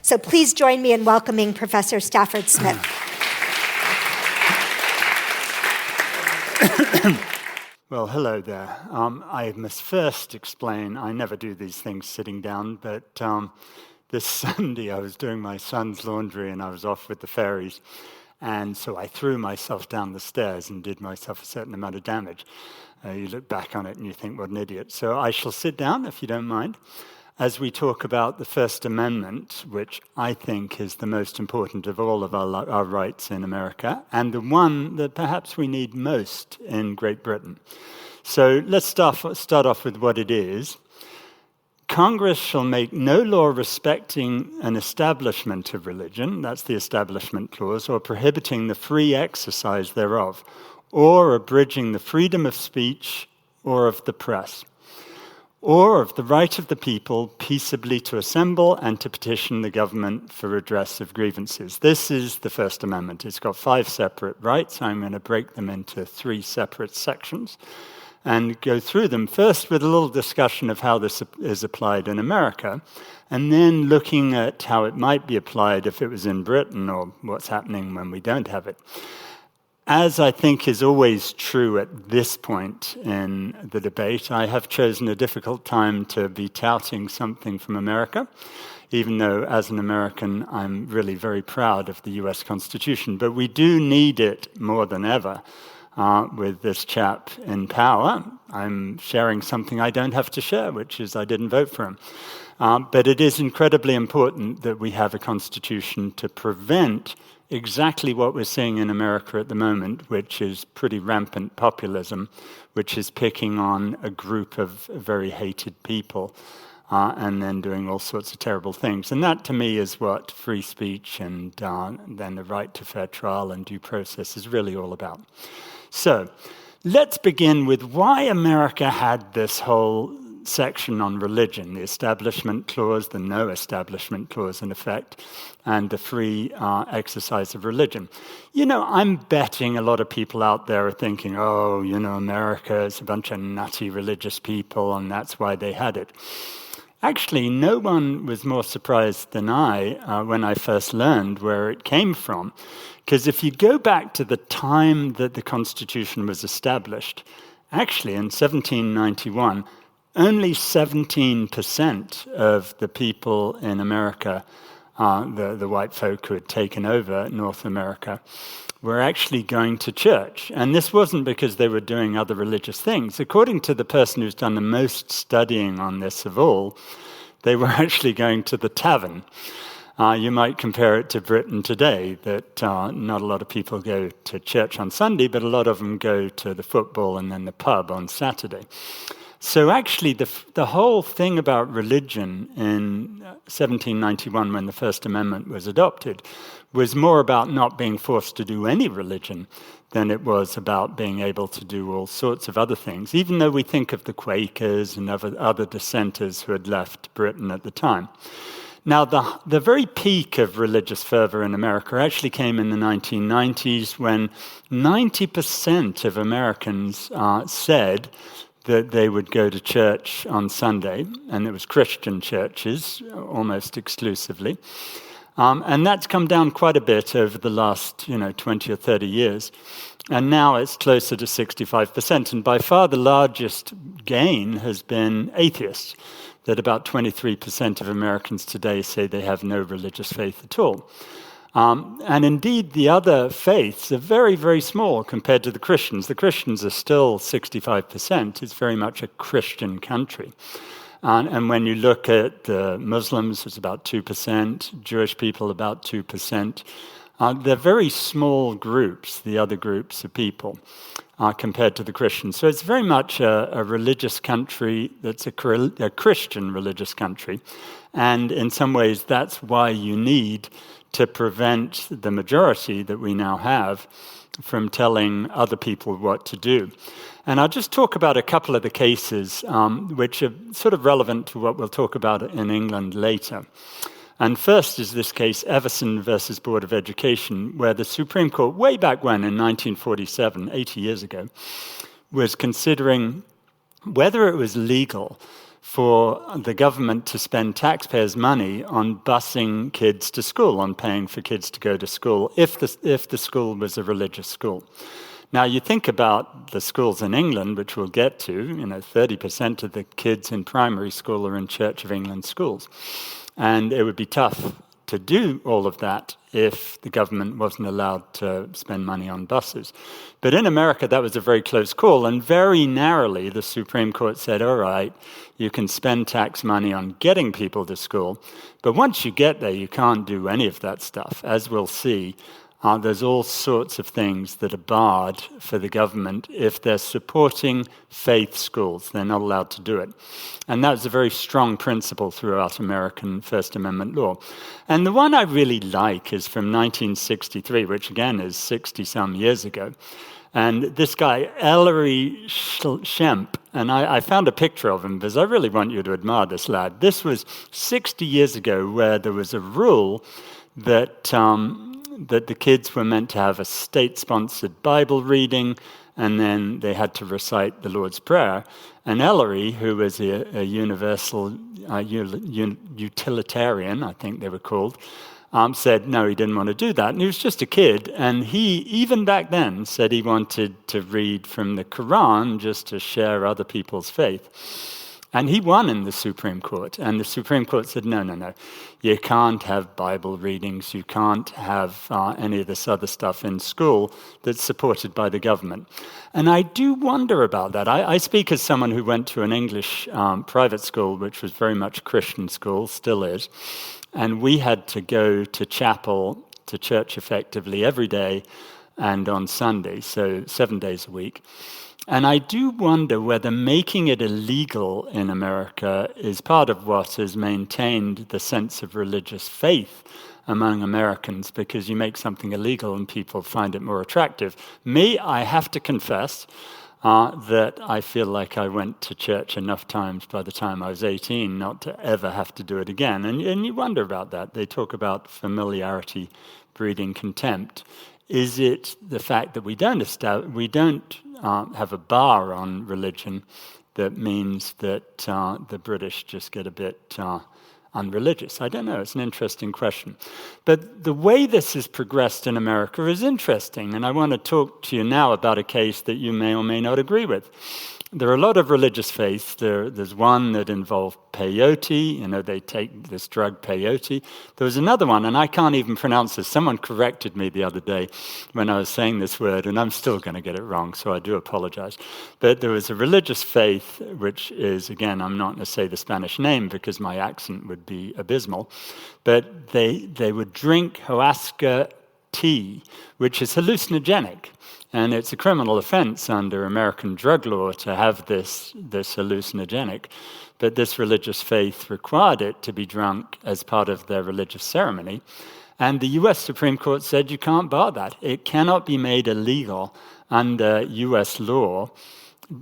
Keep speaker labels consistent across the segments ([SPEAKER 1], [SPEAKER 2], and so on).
[SPEAKER 1] So please join me in welcoming Professor Stafford Smith.
[SPEAKER 2] Well, hello there. I must first explain, I never do these things sitting down, but this Sunday I was doing my son's laundry and I was off with the fairies. And so I threw myself down the stairs and did myself a certain amount of damage. You look back on it and you think, what an idiot. So I shall sit down, if you don't mind, as we talk about the First Amendment, which I think is the most important of all of our rights in America, and the one that perhaps we need most in Great Britain. So let's start off with what it is. Congress shall make no law respecting an establishment of religion, that's the Establishment Clause, or prohibiting the free exercise thereof, or abridging the freedom of speech or of the press, or of the right of the people peaceably to assemble and to petition the government for redress of grievances. This is the First Amendment. It's got 5 separate rights. I'm going to break them into 3 separate sections and go through them, first with a little discussion of how this is applied in America, and then looking at how it might be applied if it was in Britain, or what's happening when we don't have it. As I think is always true at this point in the debate, I have chosen a difficult time to be touting something from America, even though as an American I'm really very proud of the US Constitution. But we do need it more than ever with this chap in power. I'm sharing something I don't have to share, which is I didn't vote for him. But it is incredibly important that we have a constitution to prevent exactly what we're seeing in America at the moment, which is pretty rampant populism, which is picking on a group of very hated people and then doing all sorts of terrible things. And that, to me, is what free speech and then the right to fair trial and due process is really all about. So let's begin with why America had this whole section on religion, the Establishment Clause, the No Establishment Clause, in effect, and the free exercise of religion. You know, I'm betting a lot of people out there are thinking, oh, you know, America is a bunch of nutty religious people, and that's why they had it. Actually, no one was more surprised than I when I first learned where it came from. Because if you go back to the time that the Constitution was established, actually in 1791, only 17% of the people in America, the white folk who had taken over North America, were actually going to church. And this wasn't because they were doing other religious things. According to the person who's done the most studying on this of all, they were actually going to the tavern. You might compare it to Britain today, that not a lot of people go to church on Sunday, but a lot of them go to the football and then the pub on Saturday. So actually, the whole thing about religion in 1791, when the First Amendment was adopted, was more about not being forced to do any religion than it was about being able to do all sorts of other things, even though we think of the Quakers and other dissenters who had left Britain at the time. Now, the very peak of religious fervor in America actually came in the 1990s, when 90% of Americans said that they would go to church on Sunday, and it was Christian churches almost exclusively. And that's come down quite a bit over the last 20 or 30 years. And now it's closer to 65%. And by far the largest gain has been atheists, that about 23% of Americans today say they have no religious faith at all. And indeed, the other faiths are very, very small compared to the Christians. The Christians are still 65%. It's very much a Christian country. And when you look at the Muslims, it's about 2%, Jewish people about 2%. They're very small groups, the other groups of people, compared to the Christians. So it's very much a religious country that's a Christian religious country. And in some ways, that's why you need to prevent the majority that we now have from telling other people what to do. And I'll just talk about a couple of the cases which are sort of relevant to what we'll talk about in England later. And first is this case, Everson versus Board of Education, where the Supreme Court, way back when, in 1947, 80 years ago, was considering whether it was legal for the government to spend taxpayers' money on busing kids to school, on paying for kids to go to school, if the school was a religious school. Now, you think about the schools in England, which we'll get to, 30% of the kids in primary school are in Church of England schools. And it would be tough to do all of that if the government wasn't allowed to spend money on buses. But in America, that was a very close call, and very narrowly, the Supreme Court said, all right, you can spend tax money on getting people to school, but once you get there, you can't do any of that stuff. As we'll see, there's all sorts of things that are barred for the government if they're supporting faith schools. They're not allowed to do it. And that's a very strong principle throughout American First Amendment law. And the one I really like is from 1963, which again is 60-some years ago. And this guy, Ellery Schempp, and I found a picture of him because I really want you to admire this lad. This was 60 years ago where there was a rule that the kids were meant to have a state-sponsored Bible reading, and then they had to recite the Lord's Prayer. And Ellery, who was a universal utilitarian, I think they were called, said no, he didn't want to do that. And he was just a kid, and he, even back then, said he wanted to read from the Quran just to share other people's faith. And he won in the Supreme Court. And the Supreme Court said, no. You can't have Bible readings. You can't have any of this other stuff in school that's supported by the government. And I do wonder about that. I speak as someone who went to an English private school, which was very much a Christian school, still is. And we had to go to chapel, to church effectively every day and on Sunday, so 7 days a week. And I do wonder whether making it illegal in America is part of what has maintained the sense of religious faith among Americans, because you make something illegal and people find it more attractive. Me, I have to confess that I feel like I went to church enough times by the time I was 18 not to ever have to do it again. And you wonder about that. They talk about familiarity breeding contempt. Is it the fact that we don't have a bar on religion that means that the British just get a bit unreligious? I don't know. It's an interesting question. But the way this has progressed in America is interesting, and I want to talk to you now about a case that you may or may not agree with. There are a lot of religious faiths. There's one that involved peyote. They take this drug peyote. There was another one, and I can't even pronounce this. Someone corrected me the other day when I was saying this word, and I'm still going to get it wrong, so I do apologize. But there was a religious faith, which is, again, I'm not going to say the Spanish name because my accent would be abysmal, but they would drink Huasca tea, which is hallucinogenic. And it's a criminal offense under American drug law to have this hallucinogenic. But this religious faith required it to be drunk as part of their religious ceremony. And the US Supreme Court said you can't bar that. It cannot be made illegal under US law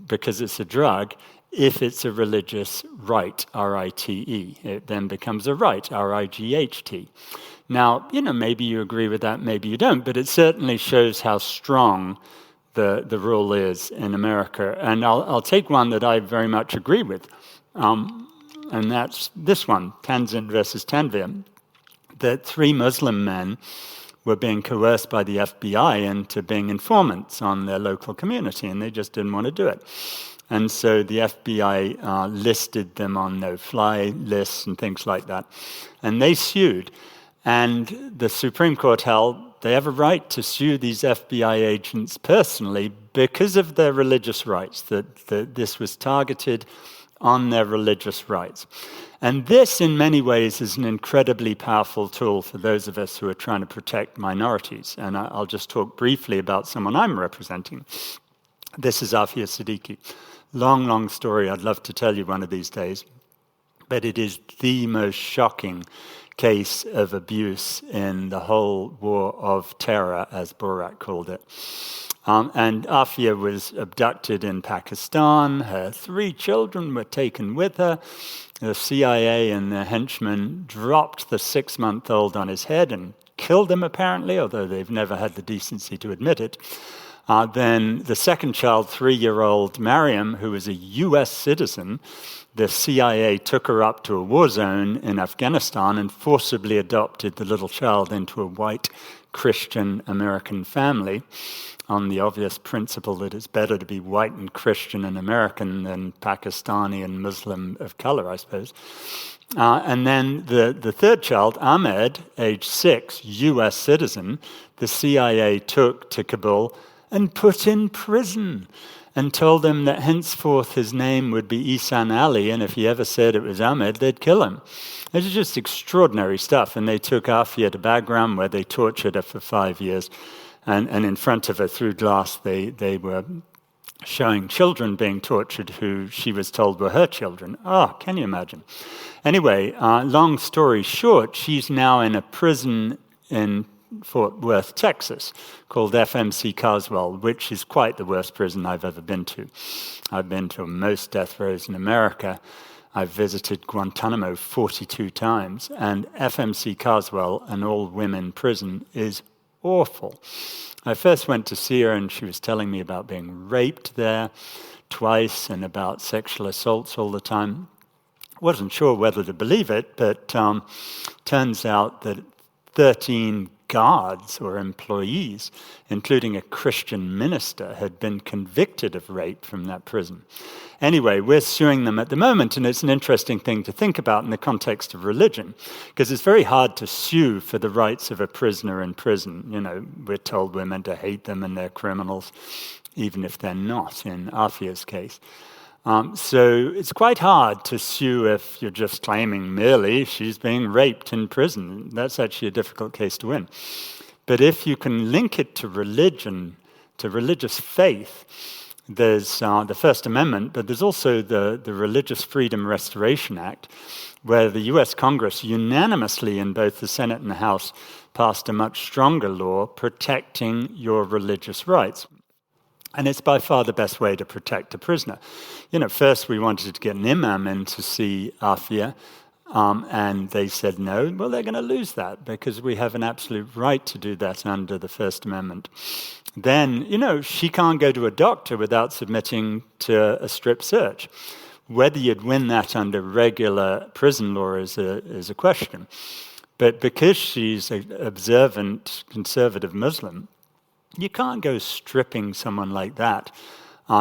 [SPEAKER 2] because it's a drug if it's a religious rite, R-I-T-E. It then becomes a rite, R-I-G-H-T. Now, maybe you agree with that, maybe you don't, but it certainly shows how strong the rule is in America. And I'll take one that I very much agree with, and that's this one, Tanzin versus Tanvir, that 3 Muslim men were being coerced by the FBI into being informants on their local community, and they just didn't want to do it. And so the FBI listed them on no-fly lists and things like that, and they sued. And the Supreme Court held they have a right to sue these FBI agents personally because of their religious rights, that this was targeted on their religious rights. And this, in many ways, is an incredibly powerful tool for those of us who are trying to protect minorities. And I'll just talk briefly about someone I'm representing. This is Afia Siddiqui. Long story I'd love to tell you one of these days. But it is the most shocking case of abuse in the whole war of terror, as Borat called it. And Afia was abducted in Pakistan. Her 3 children were taken with her. The CIA and the henchmen dropped the 6-month-old on his head and killed him, apparently, although they've never had the decency to admit it. Then the second child, 3-year-old Mariam, who was a US citizen, the CIA took her up to a war zone in Afghanistan and forcibly adopted the little child into a white Christian American family on the obvious principle that it's better to be white and Christian and American than Pakistani and Muslim of color, I suppose. And then the third child, Ahmed, age 6, US citizen, the CIA took to Kabul and put in prison and told him that henceforth his name would be Ihsan Ali, and if he ever said it was Ahmed, they'd kill him. This is just extraordinary stuff. And they took Afia to Bagram, where they tortured her for 5 years. And in front of her, through glass, they were showing children being tortured who she was told were her children. Oh, can you imagine? Anyway, long story short, she's now in a prison in Fort Worth, Texas, called FMC Carswell, which is quite the worst prison I've ever been to. I've been to most death rows in America. I've visited Guantanamo 42 times, and FMC Carswell, an all-women prison, is awful. I first went to see her, and she was telling me about being raped there twice and about sexual assaults all the time. Wasn't sure whether to believe it, but turns out that 13 guards or employees, including a Christian minister, had been convicted of rape from that prison. Anyway, we're suing them at the moment, and it's an interesting thing to think about in the context of religion, because it's very hard to sue for the rights of a prisoner in prison. You know, we're told we're meant to hate them and they're criminals, even if they're not, in Afia's case. So it's quite hard to sue if you're just claiming merely she's being raped in prison. That's actually a difficult case to win. But if you can link it to religion, to religious faith, there's the First Amendment, but there's also the Religious Freedom Restoration Act, where the US Congress unanimously in both the Senate and the House passed a much stronger law protecting your religious rights. And it's by far the best way to protect a prisoner. You know, first we wanted to get an imam in to see Afia, and they said no. Well, they're going to lose that because we have an absolute right to do that under the First Amendment. Then, you know, she can't go to a doctor without submitting to a strip search. Whether you'd win that under regular prison law is a question. But because she's an observant, conservative Muslim, you can't go stripping someone like that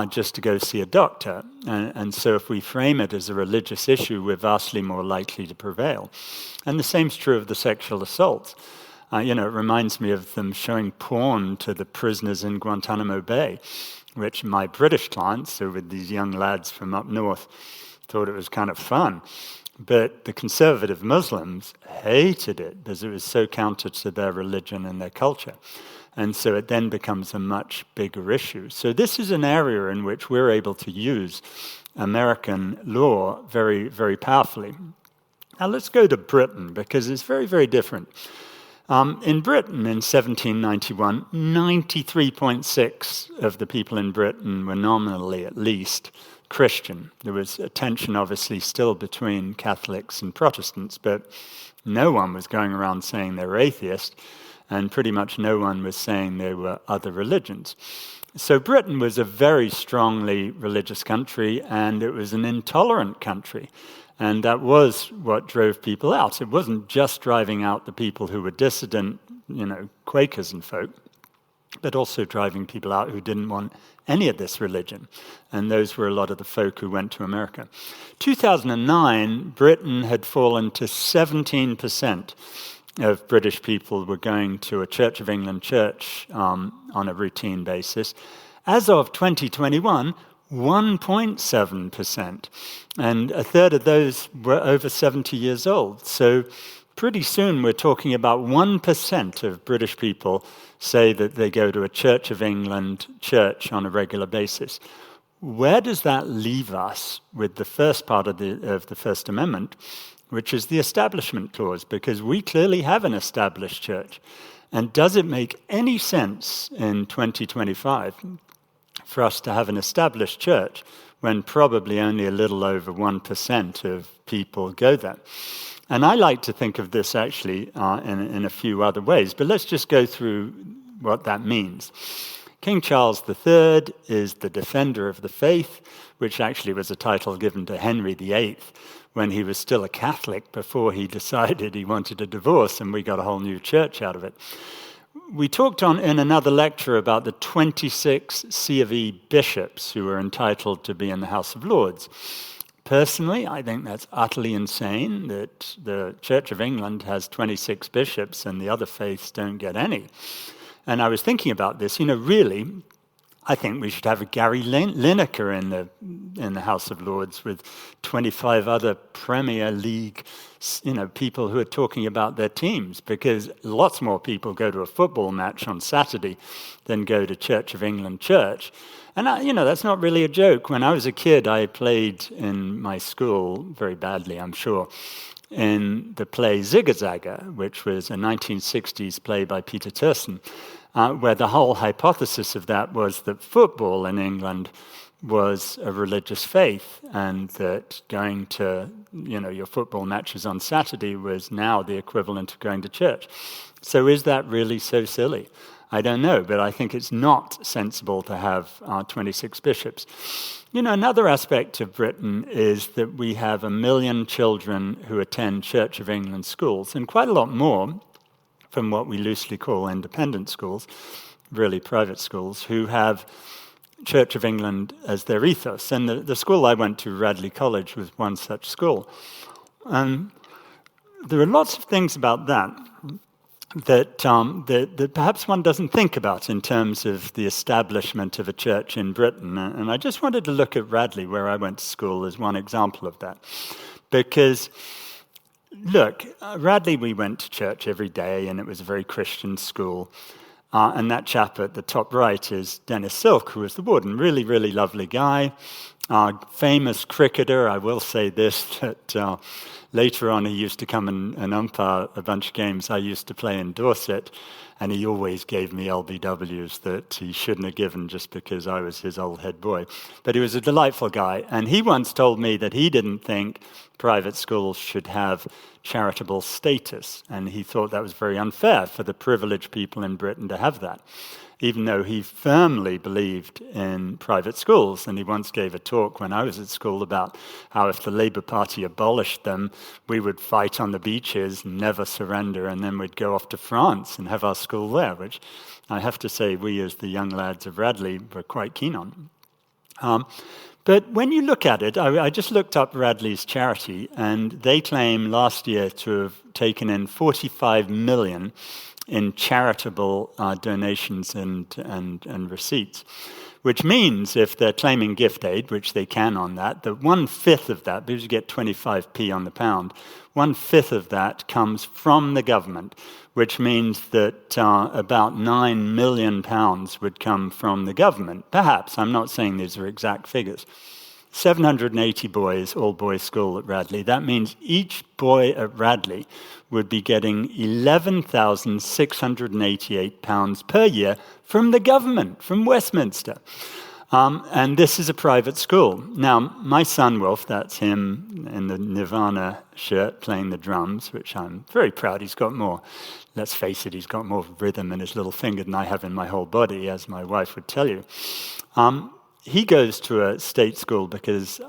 [SPEAKER 2] just to go see a doctor. And so if we frame it as a religious issue, we're vastly more likely to prevail. And the same's true of the sexual assaults. You know, it reminds me of them showing porn to the prisoners in Guantanamo Bay, which my British clients, so with these young lads from up north, thought it was kind of fun. But the conservative Muslims hated it because it was so counter to their religion and their culture. And so it then becomes a much bigger issue. So this is an area in which we're able to use American law very, very powerfully. Now let's go to Britain, because it's very, very different. In Britain, in 1791, 93.6% of the people in Britain were nominally, at least, Christian. There was a tension, obviously, still between Catholics and Protestants, but no one was going around saying they were atheist, and pretty much no one was saying there were other religions. So Britain was a very strongly religious country, and it was an intolerant country. And that was what drove people out. It wasn't just driving out the people who were dissident, you know, Quakers and folk, but also driving people out who didn't want any of this religion. And those were a lot of the folk who went to America. 2009, Britain had fallen to 17% of British people were going to a Church of England church on a routine basis. As of 2021, 1.7%. And a third of those were over 70 years old. So pretty soon we're talking about 1% of British people say that they go to a Church of England church on a regular basis. Where does that leave us with the first part of the First Amendment, which is the Establishment Clause? Because we clearly have an established church. And does it make any sense in 2025 for us to have an established church when probably only a little over 1% of people go there? And I like to think of this actually in a few other ways, but let's just go through what that means. King Charles III is the defender of the faith, which actually was a title given to Henry VIII when he was still a Catholic before he decided he wanted a divorce, and we got a whole new church out of it. We talked in another lecture about the 26 C of E bishops who were entitled to be in the House of Lords. Personally, I think that's utterly insane that the Church of England has 26 bishops and the other faiths don't get any. And I was thinking about this, really, I think we should have a Gary Lineker in the House of Lords with 25 other Premier League, people who are talking about their teams, because lots more people go to a football match on Saturday than go to Church of England church. And, that's not really a joke. When I was a kid, I played in my school, very badly, I'm sure, in the play Zigga-Zagga, which was a 1960s play by Peter Turson, where the whole hypothesis of that was that football in England was a religious faith, and that going to, your football matches on Saturday was now the equivalent of going to church. So is that really so silly? I don't know, but I think it's not sensible to have 26 bishops. Another aspect of Britain is that we have 1 million children who attend Church of England schools, and quite a lot more from what we loosely call independent schools, really private schools, who have Church of England as their ethos. And the school I went to, Radley College, was one such school. And there are lots of things about that perhaps one doesn't think about in terms of the establishment of a church in Britain. And I just wanted to look at Radley, where I went to school, as one example of that. Because, look, Radley, we went to church every day, and it was a very Christian school. And that chap at the top right is Dennis Silk, who was the warden. Really, really lovely guy. Famous cricketer. I will say this, that later on he used to come and umpire a bunch of games I used to play in Dorset, and he always gave me LBWs that he shouldn't have given just because I was his old head boy. But he was a delightful guy, and he once told me that he didn't think private schools should have charitable status, and he thought that was very unfair for the privileged people in Britain to have that, even though he firmly believed in private schools. And he once gave a talk when I was at school about how if the Labour Party abolished them, we would fight on the beaches, never surrender, and then we'd go off to France and have our school there, which I have to say we as the young lads of Radley were quite keen on. But when you look at it, I just looked up Radley's charity, and they claim last year to have taken in 45 million in charitable donations and receipts, which means if they're claiming gift aid, which they can on that 1/5 of that, because you get 25p on the pound, 1/5 of that comes from the government, which means that about £9 million would come from the government. Perhaps, I'm not saying these are exact figures. 780 boys, all-boys school at Radley. That means each boy at Radley would be getting £11,688 per year from the government, from Westminster. And this is a private school. Now, my son Wolf, that's him in the Nirvana shirt playing the drums, which I'm very proud. He's got more, let's face it, he's got more rhythm in his little finger than I have in my whole body, as my wife would tell you. He goes to a state school because,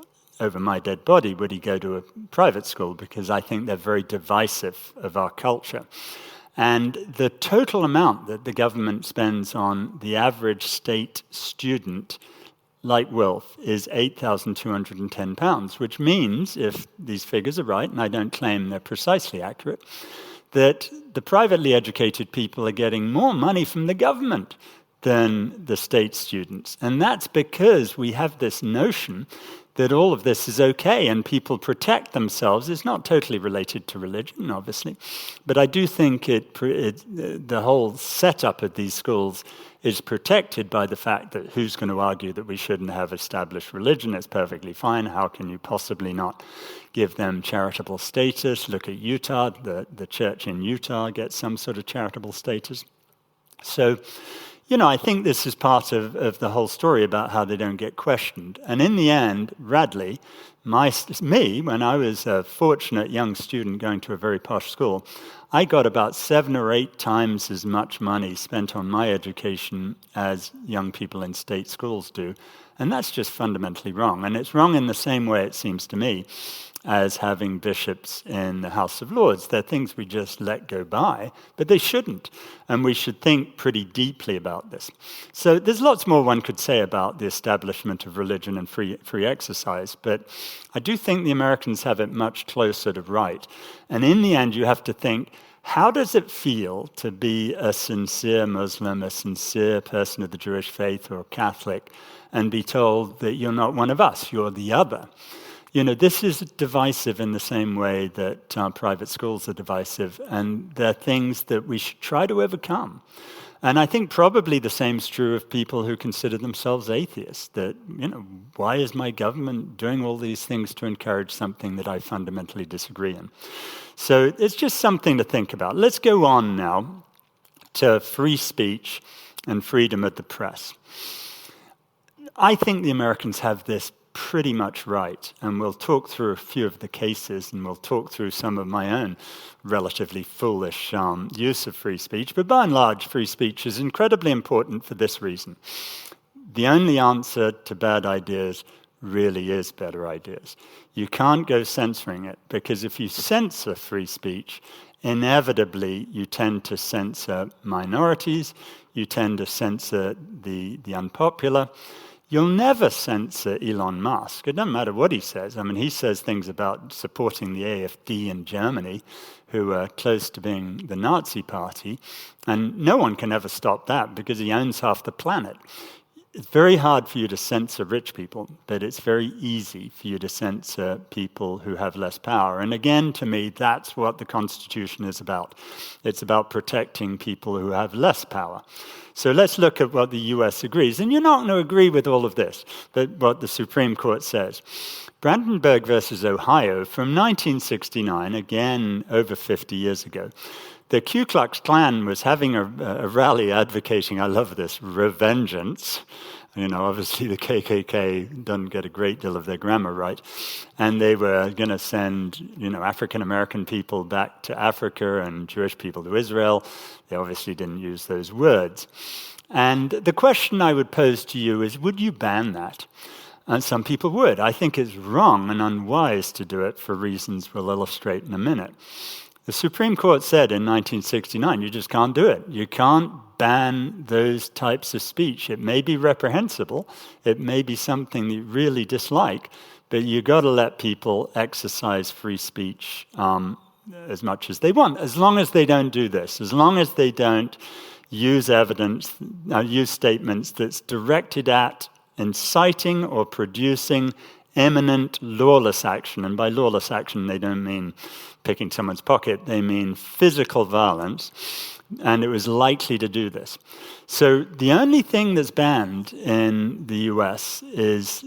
[SPEAKER 2] over my dead body, would he go to a private school? Because I think they're very divisive of our culture. And the total amount that the government spends on the average state student, like Wilf, is £8,210, which means, if these figures are right, and I don't claim they're precisely accurate, that the privately educated people are getting more money from the government than the state students. And that's because we have this notion that all of this is okay and people protect themselves. It's not totally related to religion, obviously, but I do think the whole setup of these schools is protected by the fact that who's going to argue that we shouldn't have established religion? It's perfectly fine. How can you possibly not give them charitable status? Look at Utah. The church in Utah gets some sort of charitable status. So, I think this is part of the whole story about how they don't get questioned. And in the end, Radley, When I was a fortunate young student going to a very posh school, I got about 7 or 8 times as much money spent on my education as young people in state schools do. And that's just fundamentally wrong. And it's wrong in the same way, it seems to me, as having bishops in the House of Lords. They're things we just let go by, but they shouldn't. And we should think pretty deeply about this. So there's lots more one could say about the establishment of religion and free exercise, but I do think the Americans have it much closer to right. And in the end, you have to think, how does it feel to be a sincere Muslim, a sincere person of the Jewish faith or Catholic, and be told that you're not one of us, you're the other? This is divisive in the same way that private schools are divisive, and they're things that we should try to overcome. And I think probably the same is true of people who consider themselves atheists, that, why is my government doing all these things to encourage something that I fundamentally disagree in? So it's just something to think about. Let's go on now to free speech and freedom of the press. I think the Americans have this pretty much right, and we'll talk through a few of the cases, and we'll talk through some of my own relatively foolish use of free speech, but by and large, free speech is incredibly important for this reason. The only answer to bad ideas really is better ideas. You can't go censoring it, because if you censor free speech, inevitably you tend to censor minorities, you tend to censor the unpopular. You'll never censor Elon Musk. It doesn't matter what he says. I mean, he says things about supporting the AfD in Germany, who are close to being the Nazi party, and no one can ever stop that because he owns half the planet. It's very hard for you to censor rich people, but it's very easy for you to censor people who have less power. And again, to me, that's what the Constitution is about. It's about protecting people who have less power. So let's look at what the US agrees. And you're not going to agree with all of this, but what the Supreme Court says. Brandenburg versus Ohio from 1969, again over 50 years ago, the Ku Klux Klan was having a rally advocating, I love this, revengeance. Obviously the KKK doesn't get a great deal of their grammar right. And they were going to send, African-American people back to Africa and Jewish people to Israel. They obviously didn't use those words. And the question I would pose to you is, would you ban that? And some people would. I think it's wrong and unwise to do it for reasons we'll illustrate in a minute. The Supreme Court said in 1969, you just can't do it. You can't ban those types of speech. It may be reprehensible. It may be something you really dislike, but you've got to let people exercise free speech as much as they want, as long as they don't do this, as long as they don't use use statements that's directed at inciting or producing imminent lawless action. And by lawless action, they don't mean picking someone's pocket, they mean physical violence, and it was likely to do this. So the only thing that's banned in the US is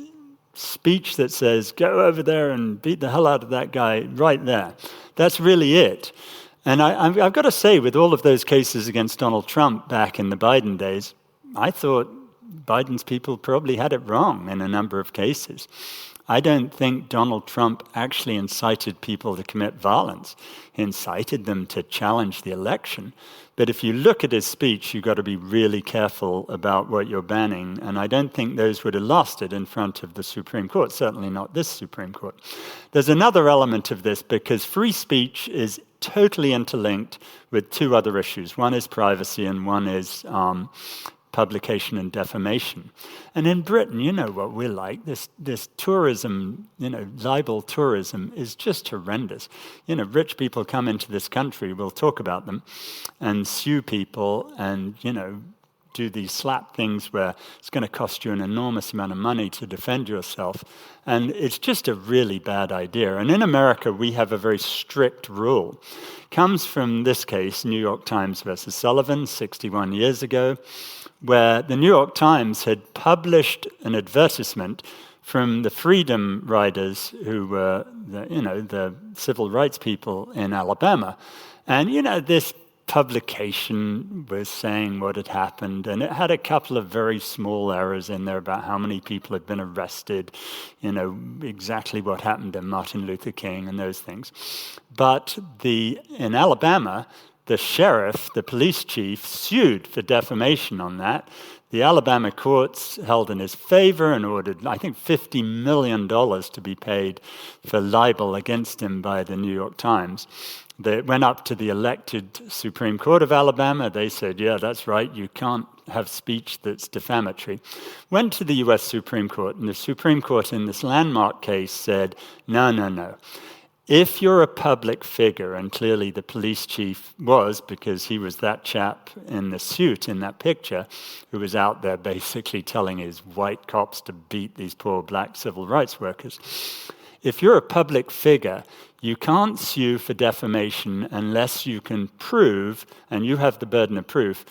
[SPEAKER 2] speech that says, go over there and beat the hell out of that guy right there. That's really it. And I've got to say, with all of those cases against Donald Trump back in the Biden days, I thought Biden's people probably had it wrong in a number of cases. I don't think Donald Trump actually incited people to commit violence. He incited them to challenge the election. But if you look at his speech, you've got to be really careful about what you're banning. And I don't think those would have lasted in front of the Supreme Court, certainly not this Supreme Court. There's another element of this, because free speech is totally interlinked with two other issues. One is privacy and one is publication and defamation. And in Britain, you know what we're like. This tourism, libel tourism is just horrendous. Rich people come into this country, we'll talk about them, and sue people and, do these slap things where it's going to cost you an enormous amount of money to defend yourself. And it's just a really bad idea. And in America, we have a very strict rule. Comes from this case, New York Times versus Sullivan, 61 years ago, where the New York Times had published an advertisement from the freedom riders who were the civil rights people in Alabama. And, this publication was saying what had happened, and it had a couple of very small errors in there about how many people had been arrested, exactly what happened to Martin Luther King and those things. But in Alabama, the sheriff, the police chief, sued for defamation on that. The Alabama courts held in his favor and ordered, I think, $50 million to be paid for libel against him by the New York Times. They went up to the elected Supreme Court of Alabama. They said, yeah, that's right, you can't have speech that's defamatory. Went to the U.S. Supreme Court, and the Supreme Court in this landmark case said, no. If you're a public figure, and clearly the police chief was, because he was that chap in the suit in that picture, who was out there basically telling his white cops to beat these poor black civil rights workers. If you're a public figure, you can't sue for defamation unless you can prove, and you have the burden of proof,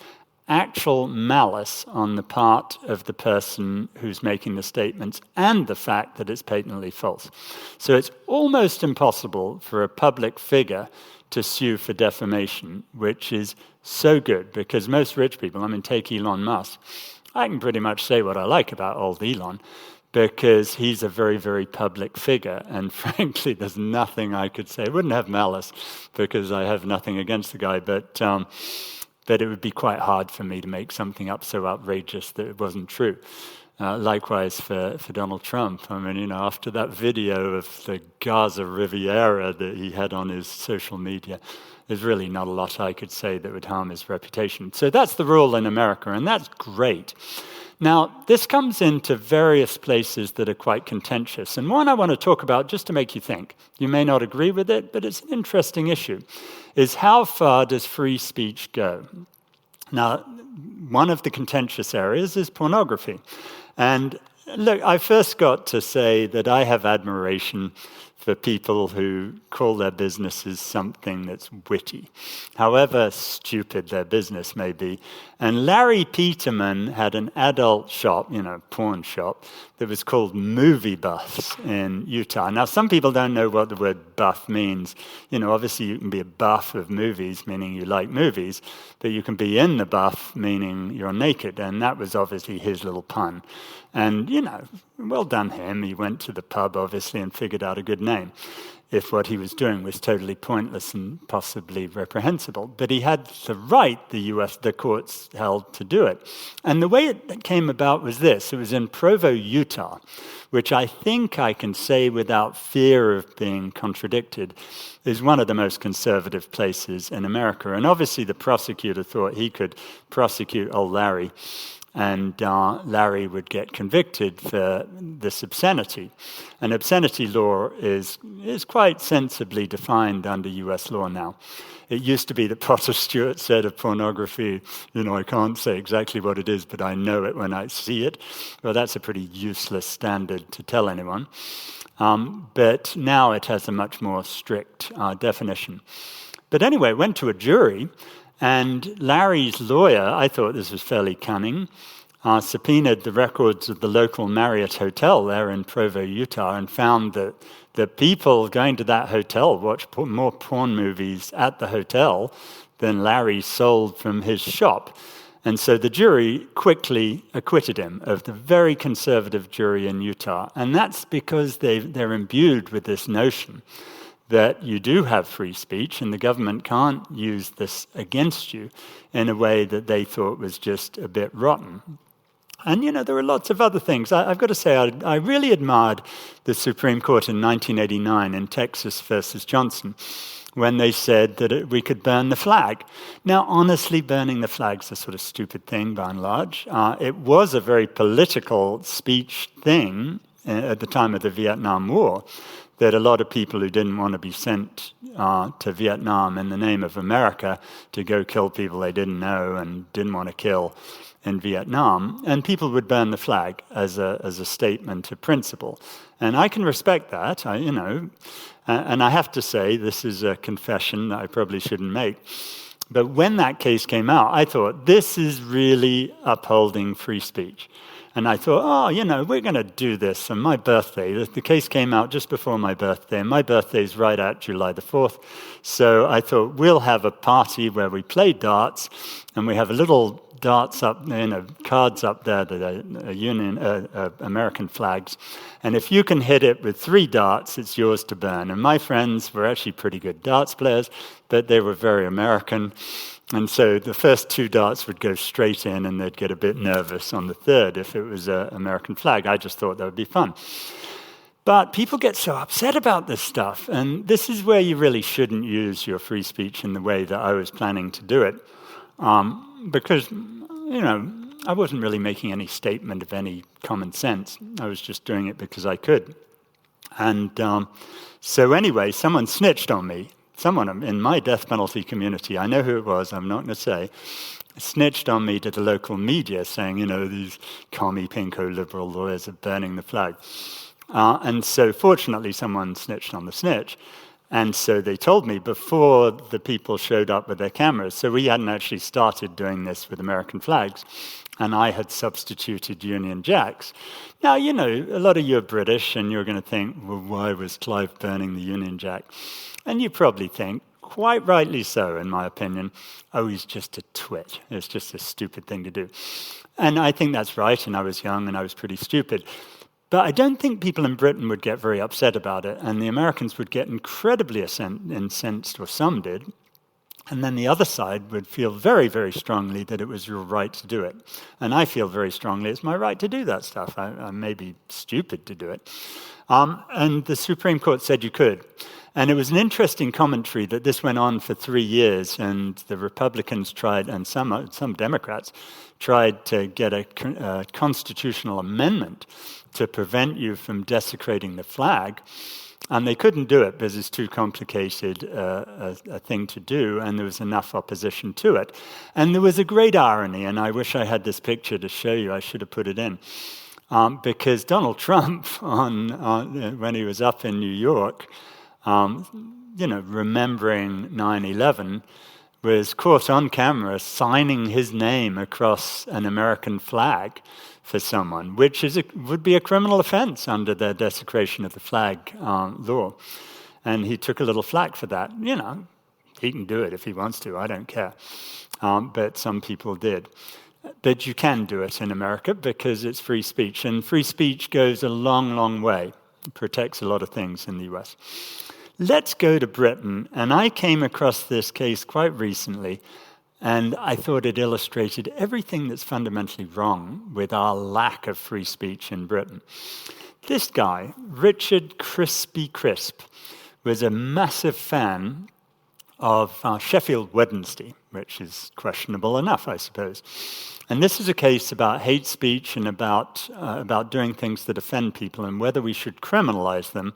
[SPEAKER 2] actual malice on the part of the person who's making the statements and the fact that it's patently false. So it's almost impossible for a public figure to sue for defamation, which is so good because most rich people, take Elon Musk, I can pretty much say what I like about old Elon because he's a very, very public figure. And frankly, there's nothing I could say. I wouldn't have malice because I have nothing against the guy, but it would be quite hard for me to make something up so outrageous that it wasn't true. Likewise for Donald Trump. After that video of the Gaza Riviera that he had on his social media, there's really not a lot I could say that would harm his reputation. So that's the rule in America, and that's great. Now, this comes into various places that are quite contentious. And one I want to talk about, just to make you think, you may not agree with it, but it's an interesting issue, is how far does free speech go? Now, one of the contentious areas is pornography. And look, I first got to say that I have admiration for people who call their businesses something that's witty, however stupid their business may be. And Larry Peterman had an adult shop, porn shop, that was called Movie Buffs in Utah. Now, some people don't know what the word buff means. Obviously you can be a buff of movies, meaning you like movies, but you can be in the buff, meaning you're naked, and that was obviously his little pun. And, well done him. He went to the pub, obviously, and figured out a good name, if what he was doing was totally pointless and possibly reprehensible. But he had the right, the courts held, to do it. And the way it came about was this. It was in Provo, Utah, which I think I can say without fear of being contradicted is one of the most conservative places in America. And obviously the prosecutor thought he could prosecute old Larry, and Larry would get convicted for this obscenity. And obscenity law is quite sensibly defined under US law now. It used to be that Potter Stewart said of pornography, I can't say exactly what it is, but I know it when I see it. Well, that's a pretty useless standard to tell anyone. But now it has a much more strict definition. But anyway, it went to a jury, and Larry's lawyer, I thought this was fairly cunning, subpoenaed the records of the local Marriott Hotel there in Provo, Utah, and found that the people going to that hotel watched more porn movies at the hotel than Larry sold from his shop. And so the jury quickly acquitted him, of the very conservative jury in Utah. And that's because they're imbued with this notion that you do have free speech and the government can't use this against you in a way that they thought was just a bit rotten. And, there were lots of other things. I've got to say, I really admired the Supreme Court in 1989 in Texas versus Johnson, when they said that we could burn the flag. Now, honestly, burning the flag's a sort of stupid thing, by and large. It was a very political speech thing at the time of the Vietnam War, that a lot of people who didn't want to be sent to Vietnam in the name of America to go kill people they didn't know and didn't want to kill in Vietnam, and people would burn the flag as a statement of principle. And I can respect that, and I have to say, this is a confession that I probably shouldn't make, but when that case came out, I thought, this is really upholding free speech. And I thought, we're going to do this on my birthday. The case came out just before my birthday, and my birthday's right at July the 4th. So I thought, we'll have a party where we play darts, and we have a little darts up, cards up there that are American flags. And if you can hit it with 3 darts, it's yours to burn. And my friends were actually pretty good darts players, but they were very American. And so the first 2 darts would go straight in, and they'd get a bit nervous on the third if it was an American flag. I just thought that would be fun. But people get so upset about this stuff, and this is where you really shouldn't use your free speech in the way that I was planning to do it, because, I wasn't really making any statement of any common sense. I was just doing it because I could. And so anyway, someone snitched on me. Someone in my death penalty community, I know who it was, I'm not going to say, snitched on me to the local media saying, these commie pinko liberal lawyers are burning the flag. And so fortunately someone snitched on the snitch. And so they told me before the people showed up with their cameras. So we hadn't actually started doing this with American flags. And I had substituted Union Jacks. Now, a lot of you are British, and you're going to think, well, why was Clive burning the Union Jack? And you probably think, quite rightly so, in my opinion, he's just a twit. It's just a stupid thing to do. And I think that's right, and I was young, and I was pretty stupid. But I don't think people in Britain would get very upset about it, and the Americans would get incredibly incensed, or some did. And then the other side would feel very, very strongly that it was your right to do it. And I feel very strongly it's my right to do that stuff. I may be stupid to do it. And the Supreme Court said you could. And it was an interesting commentary that this went on for 3 years, and the Republicans tried, and some Democrats tried to get a constitutional amendment to prevent you from desecrating the flag. And they couldn't do it because it's too complicated a thing to do, and there was enough opposition to it. And there was a great irony, and I wish I had this picture to show you. I should have put it in. Because Donald Trump, when he was up in New York, remembering 9/11, was caught on camera signing his name across an American flag for someone, which would be a criminal offense under the desecration of the flag law. And he took a little flack for that. He can do it if he wants to, I don't care. But some people did. But you can do it in America because it's free speech. And free speech goes a long, long way. It protects a lot of things in the US. Let's go to Britain. And I came across this case quite recently, and I thought it illustrated everything that's fundamentally wrong with our lack of free speech in Britain. This guy, Richard Crispy Crisp, was a massive fan of Sheffield Wednesday, which is questionable enough, I suppose. And this is a case about hate speech and about doing things that offend people and whether we should criminalize them.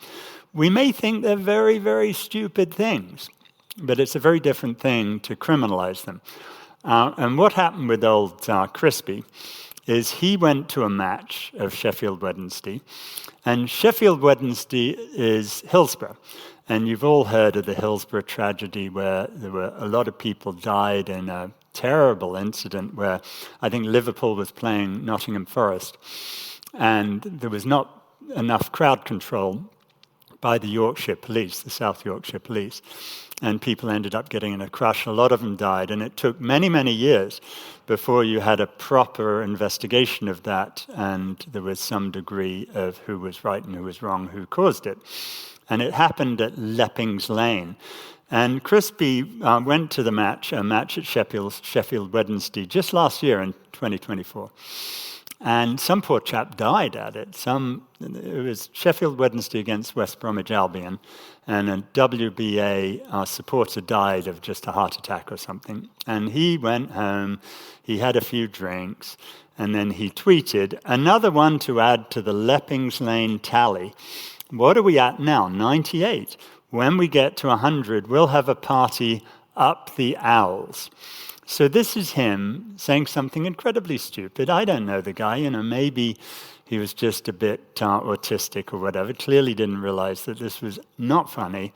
[SPEAKER 2] We may think they're very, very stupid things, but it's a very different thing to criminalize them. And what happened with old Crispy is he went to a match of Sheffield Wednesday, and Sheffield Wednesday is Hillsborough. And you've all heard of the Hillsborough tragedy where there were a lot of people died in a terrible incident where I think Liverpool was playing Nottingham Forest, and there was not enough crowd control by the Yorkshire police, the South Yorkshire police, and people ended up getting in a crush. A lot of them died, and it took many, many years before you had a proper investigation of that, and there was some degree of who was right and who was wrong, who caused it. And it happened at Leppings Lane. And Crispy went to a match at Sheffield Wednesday just last year in 2024. And some poor chap died at it. It was Sheffield Wednesday against West Bromwich Albion, and a WBA supporter died of just a heart attack or something. And he went home, he had a few drinks, and then he tweeted, "Another one to add to the Leppings Lane tally. What are we at now? 98. When we get to 100, we'll have a party up the owls." So this is him saying something incredibly stupid. I don't know the guy, maybe he was just a bit autistic or whatever, clearly didn't realize that this was not funny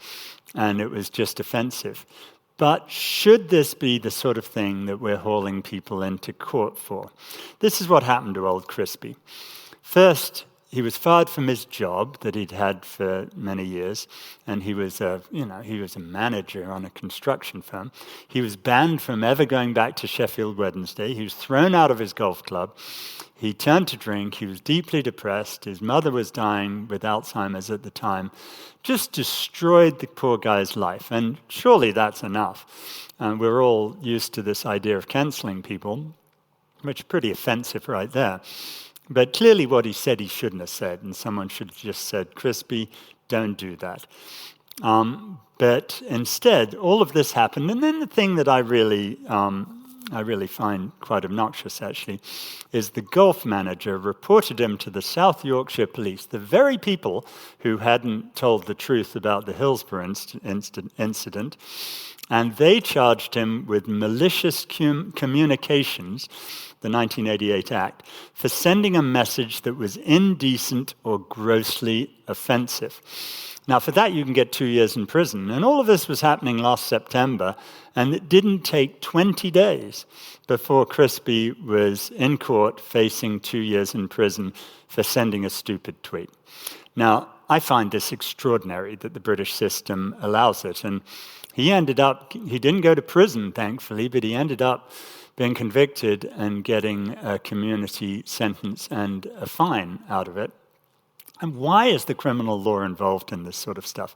[SPEAKER 2] and it was just offensive. But should this be the sort of thing that we're hauling people into court for? This is what happened to old Crispy. First, he was fired from his job that he'd had for many years, and he was a manager on a construction firm. He was banned from ever going back to Sheffield Wednesday. He was thrown out of his golf club. He turned to drink. He was deeply depressed. His mother was dying with Alzheimer's at the time. Just destroyed the poor guy's life. And surely that's enough. We're all used to this idea of cancelling people, which is pretty offensive right there. But clearly what he said he shouldn't have said, and someone should have just said, Crispy, don't do that. But instead, all of this happened. And then the thing that I really find quite obnoxious, actually, is the golf manager reported him to the South Yorkshire police, the very people who hadn't told the truth about the Hillsborough incident, and they charged him with malicious communications, the 1988 Act, for sending a message that was indecent or grossly offensive. Now, for that, you can get 2 years in prison. And all of this was happening last September, and it didn't take 20 days before Crispy was in court facing 2 years in prison for sending a stupid tweet. Now, I find this extraordinary that the British system allows it. And he didn't go to prison, thankfully, but he ended up being convicted and getting a community sentence and a fine out of it. And why is the criminal law involved in this sort of stuff?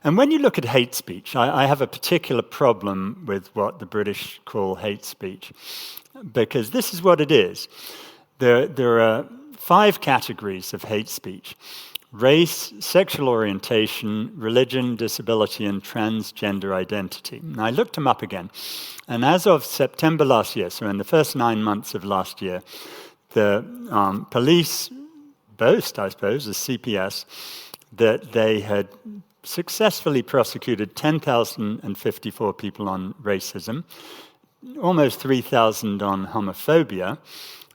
[SPEAKER 2] And when you look at hate speech, I have a particular problem with what the British call hate speech, because this is what it is. There are 5 categories of hate speech: race, sexual orientation, religion, disability, and transgender identity. And I looked them up again. And as of September last year, so in the first 9 months of last year, the police boast, I suppose, as CPS, that they had successfully prosecuted 10,054 people on racism, almost 3,000 on homophobia,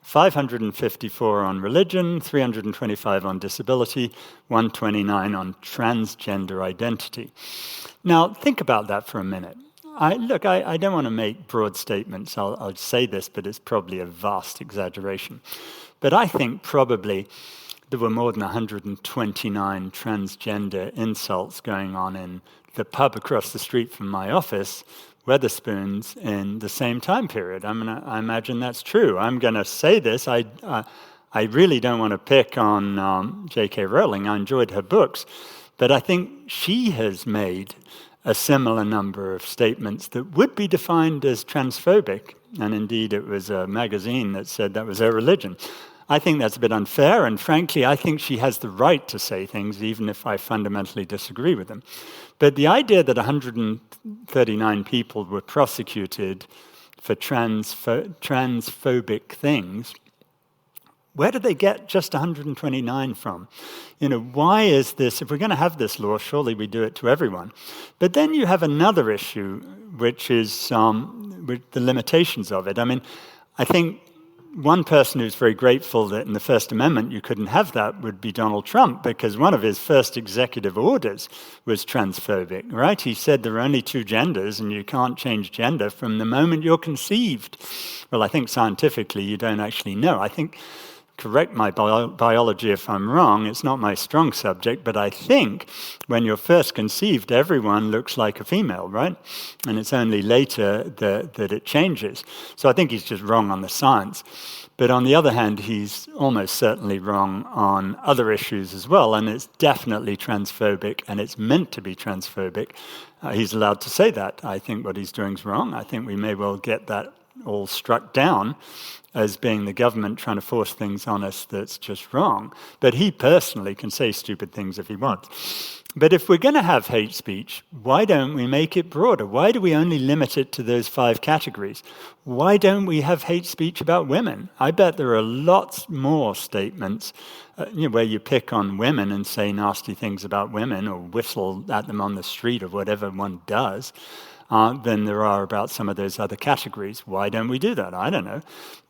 [SPEAKER 2] 554 on religion, 325 on disability, 129 on transgender identity. Now, think about that for a minute. I don't want to make broad statements. I'll say this, but it's probably a vast exaggeration. But I think probably there were more than 129 transgender insults going on in the pub across the street from my office, Wetherspoons, in the same time period. I imagine that's true. I'm going to say this. I really don't want to pick on J.K. Rowling. I enjoyed her books. But I think she has made a similar number of statements that would be defined as transphobic. And indeed, it was a magazine that said that was her religion. I think that's a bit unfair, and frankly, I think she has the right to say things, even if I fundamentally disagree with them. But the idea that 139 people were prosecuted for transphobic things, where did they get just 129 from? Why is this? If we're going to have this law, surely we do it to everyone. But then you have another issue, which is with the limitations of it. I think one person who's very grateful that in the First Amendment you couldn't have that would be Donald Trump, because one of his first executive orders was transphobic, right? He said there are only 2 genders and you can't change gender from the moment you're conceived. Well, I think scientifically you don't actually know. I think, correct my biology if I'm wrong, it's not my strong subject, but I think when you're first conceived, everyone looks like a female, right? And it's only later that it changes. So I think he's just wrong on the science. But on the other hand, he's almost certainly wrong on other issues as well, and it's definitely transphobic, and it's meant to be transphobic. He's allowed to say that. I think what he's doing is wrong. I think we may well get that all struck down as being the government trying to force things on us that's just wrong. But he personally can say stupid things if he wants. But if we're going to have hate speech, why don't we make it broader? Why do we only limit it to those 5 categories? Why don't we have hate speech about women? I bet there are lots more statements where you pick on women and say nasty things about women or whistle at them on the street or whatever one does, than there are about some of those other categories. Why don't we do that? I don't know.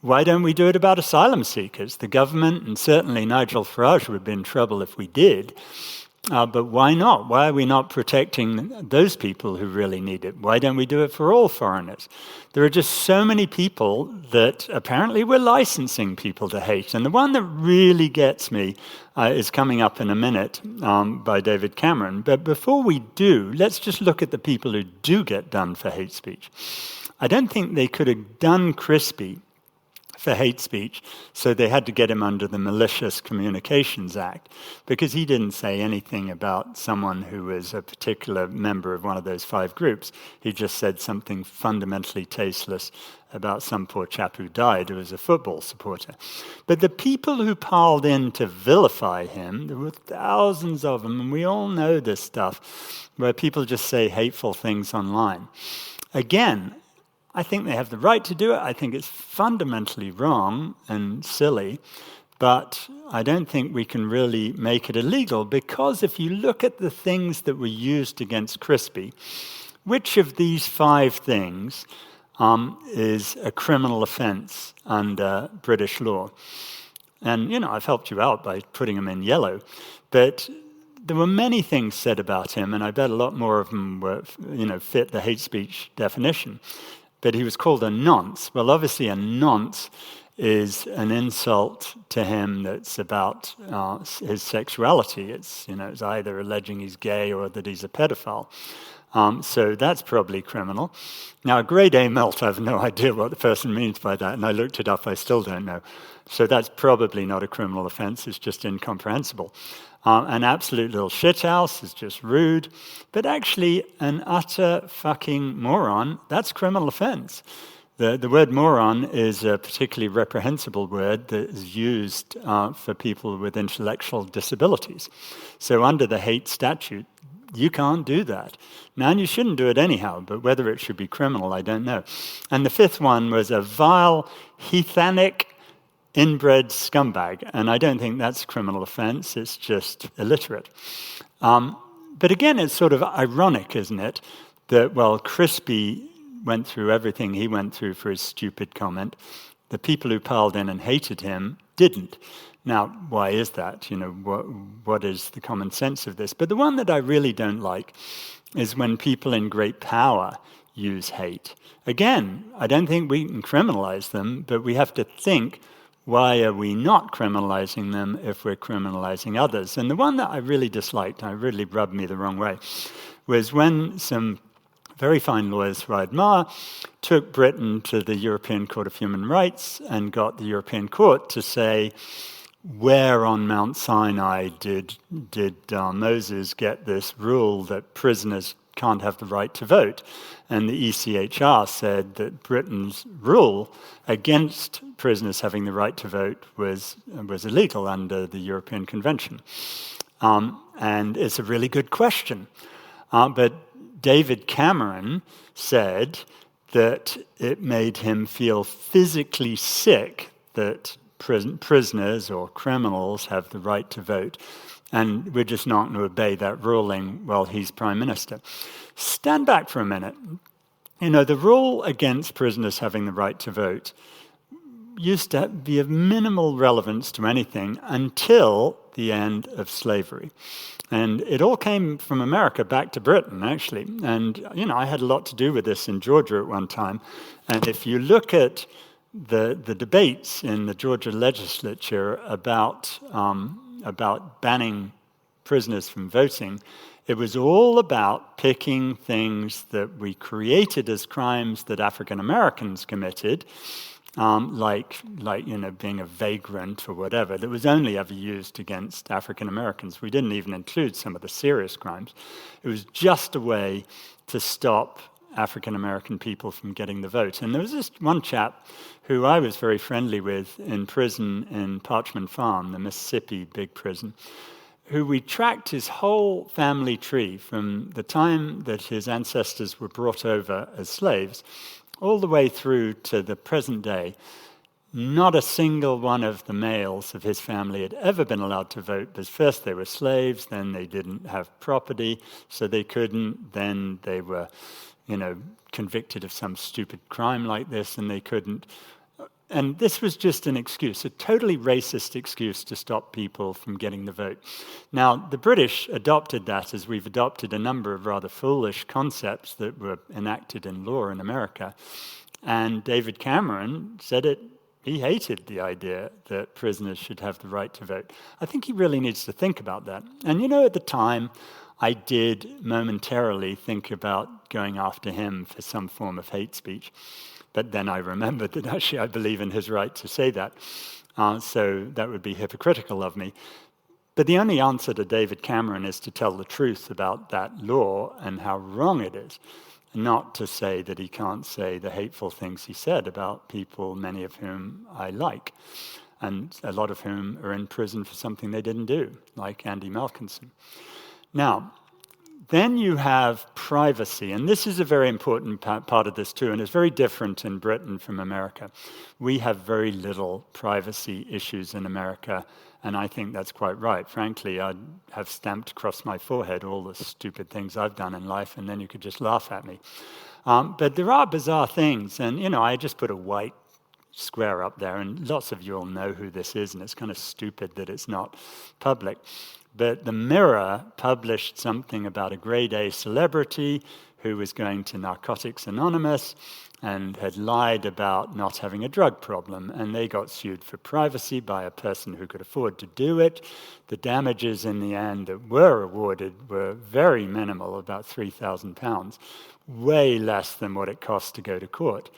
[SPEAKER 2] Why don't we do it about asylum seekers? The government, and certainly Nigel Farage would be in trouble if we did, But why not? Why are we not protecting those people who really need it? Why don't we do it for all foreigners? There are just so many people that apparently we're licensing people to hate. And the one that really gets me is coming up in a minute by David Cameron. But before we do, let's just look at the people who do get done for hate speech. I don't think they could have done Crispy for hate speech, so they had to get him under the Malicious Communications Act, because he didn't say anything about someone who was a particular member of one of those 5 groups. He just said something fundamentally tasteless about some poor chap who died who was a football supporter. But the people who piled in to vilify him, there were thousands of them, and we all know this stuff, where people just say hateful things online. Again, I think they have the right to do it. I think it's fundamentally wrong and silly, but I don't think we can really make it illegal, because if you look at the things that were used against Crispy, which of these 5 things is a criminal offence under British law? And, I've helped you out by putting them in yellow, but there were many things said about him, and I bet a lot more of them were, fit the hate speech definition. But he was called a nonce. Well, obviously a nonce is an insult to him that's about his sexuality. It's either alleging he's gay or that he's a pedophile. So that's probably criminal. Now, a grade A melt, I have no idea what the person means by that, and I looked it up, I still don't know. So that's probably not a criminal offence, it's just incomprehensible. An absolute little shithouse is just rude, but actually an utter fucking moron, that's criminal offence. The word moron is a particularly reprehensible word that is used for people with intellectual disabilities. So under the hate statute, you can't do that. Now, and you shouldn't do it anyhow, but whether it should be criminal, I don't know. And the 5th one was a vile, heathenic, inbred scumbag, and I don't think that's a criminal offence, it's just illiterate. But again, it's sort of ironic, isn't it, that, Crispy went through everything he went through for his stupid comment. The people who piled in and hated him didn't. Now, why is that? What is the common sense of this? But the one that I really don't like is when people in great power use hate. Again, I don't think we can criminalize them, but we have to think, why are we not criminalizing them if we're criminalizing others? And the one that I really disliked, and it really rubbed me the wrong way, was when some very fine lawyers who I admire took Britain to the European Court of Human Rights and got the European Court to say, where on Mount Sinai did Moses get this rule that prisoners can't have the right to vote? And the ECHR said that Britain's rule against prisoners having the right to vote was illegal under the European Convention. And it's a really good question. But David Cameron said that it made him feel physically sick that prisoners or criminals have the right to vote, and we're just not going to obey that ruling while he's Prime Minister. Stand back for a minute. The rule against prisoners having the right to vote used to be of minimal relevance to anything until the end of slavery. And it all came from America back to Britain, actually. And, I had a lot to do with this in Georgia at one time. And if you look at the debates in the Georgia legislature about banning prisoners from voting, it was all about picking things that we created as crimes that African Americans committed, like being a vagrant or whatever, that was only ever used against African Americans. We didn't even include some of the serious crimes. It was just a way to stop African American people from getting the vote. And there was this one chap who I was very friendly with in prison in Parchman Farm, the Mississippi big prison, who we tracked his whole family tree from the time that his ancestors were brought over as slaves all the way through to the present day. Not a single one of the males of his family had ever been allowed to vote, because first they were slaves, then they didn't have property, so they couldn't, then they were, convicted of some stupid crime like this, and they couldn't. And this was just an excuse, a totally racist excuse to stop people from getting the vote. Now, the British adopted that as we've adopted a number of rather foolish concepts that were enacted in law in America. And David Cameron said he hated the idea that prisoners should have the right to vote. I think he really needs to think about that. And at the time, I did momentarily think about going after him for some form of hate speech. But then I remembered that actually I believe in his right to say that. So that would be hypocritical of me. But the only answer to David Cameron is to tell the truth about that law and how wrong it is, not to say that he can't say the hateful things he said about people, many of whom I like, and a lot of whom are in prison for something they didn't do, like Andy Malkinson. Now, then you have privacy, and this is a very important part of this too, and it's very different in Britain from America. We have very little privacy issues in America, and I think that's quite right. Frankly, I'd have stamped across my forehead all the stupid things I've done in life, and then you could just laugh at me. But there are bizarre things, and I just put a white square up there, and lots of you all know who this is, and it's kind of stupid that it's not public. But the Mirror published something about a grade A celebrity who was going to Narcotics Anonymous and had lied about not having a drug problem. And they got sued for privacy by a person who could afford to do it. The damages in the end that were awarded were very minimal, about £3,000, way less than what it cost to go to court.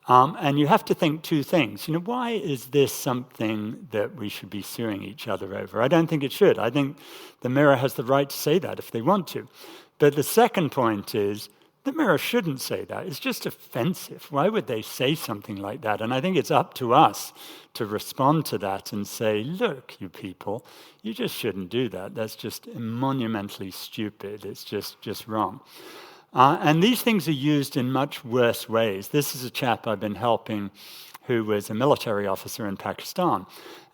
[SPEAKER 2] And you have to think two things. Why is this something that we should be suing each other over? I don't think it should. I think the Mirror has the right to say that if they want to. But the second point is, the Mirror shouldn't say that. It's just offensive. Why would they say something like that? And I think it's up to us to respond to that and say, look, you people, you just shouldn't do that. That's just monumentally stupid. It's just wrong. And these things are used in much worse ways. This is a chap I've been helping who was a military officer in Pakistan.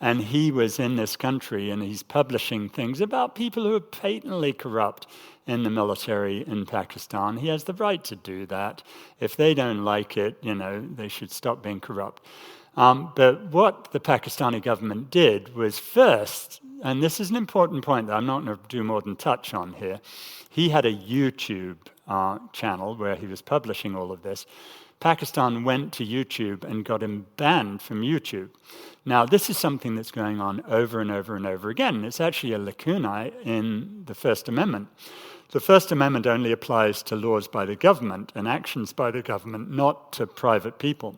[SPEAKER 2] And he was in this country, and he's publishing things about people who are patently corrupt in the military in Pakistan. He has the right to do that. If they don't like it, they should stop being corrupt. But what the Pakistani government did was first, and this is an important point that I'm not going to do more than touch on here, he had a YouTube channel where he was publishing all of this. Pakistan went to YouTube and got him banned from YouTube. Now, this is something that's going on over and over and over again. It's actually a lacuna in the First Amendment. The First Amendment only applies to laws by the government and actions by the government, not to private people.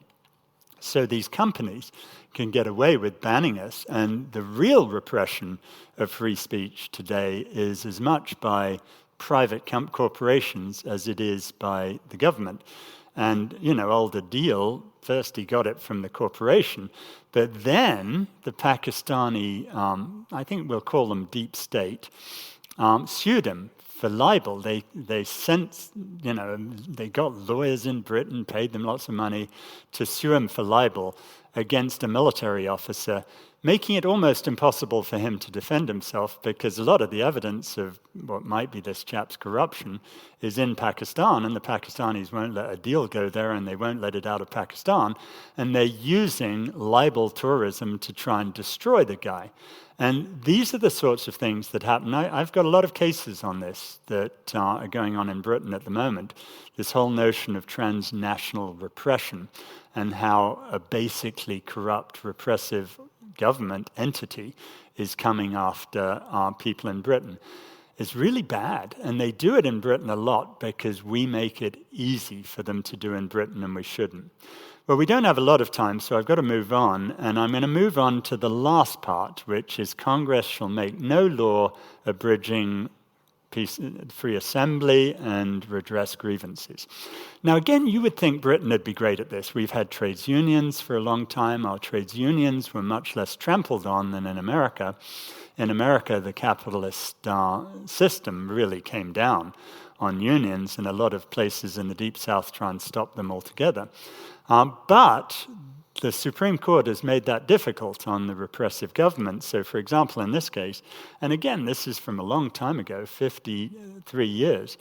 [SPEAKER 2] So these companies can get away with banning us, and the real repression of free speech today is as much by private corporations as it is by the government. And, Alder Deal, first he got it from the corporation, but then the Pakistani, I think we'll call them deep state, sued him for libel. They sent, they got lawyers in Britain, paid them lots of money to sue him for libel against a military officer, making it almost impossible for him to defend himself because a lot of the evidence of what might be this chap's corruption is in Pakistan, and the Pakistanis won't let a deal go there, and they won't let it out of Pakistan, and they're using libel tourism to try and destroy the guy. And these are the sorts of things that happen. I've got a lot of cases on this that are going on in Britain at the moment, this whole notion of transnational repression and how a basically corrupt, repressive government entity is coming after people in Britain. It's really bad, and they do it in Britain a lot because we make it easy for them to do in Britain, and we shouldn't. Well, we don't have a lot of time, so I've got to move on, and I'm going to move on to the last part, which is Congress shall make no law abridging free assembly and redress grievances. Now, again, you would think Britain would be great at this. We've had trades unions for a long time. Our trades unions were much less trampled on than in America. In America, the capitalist system really came down on unions, and a lot of places in the Deep South try and stop them altogether. But the Supreme Court has made that difficult on the repressive government. So, for example, in this case, and again, this is from a long time ago, 53 years,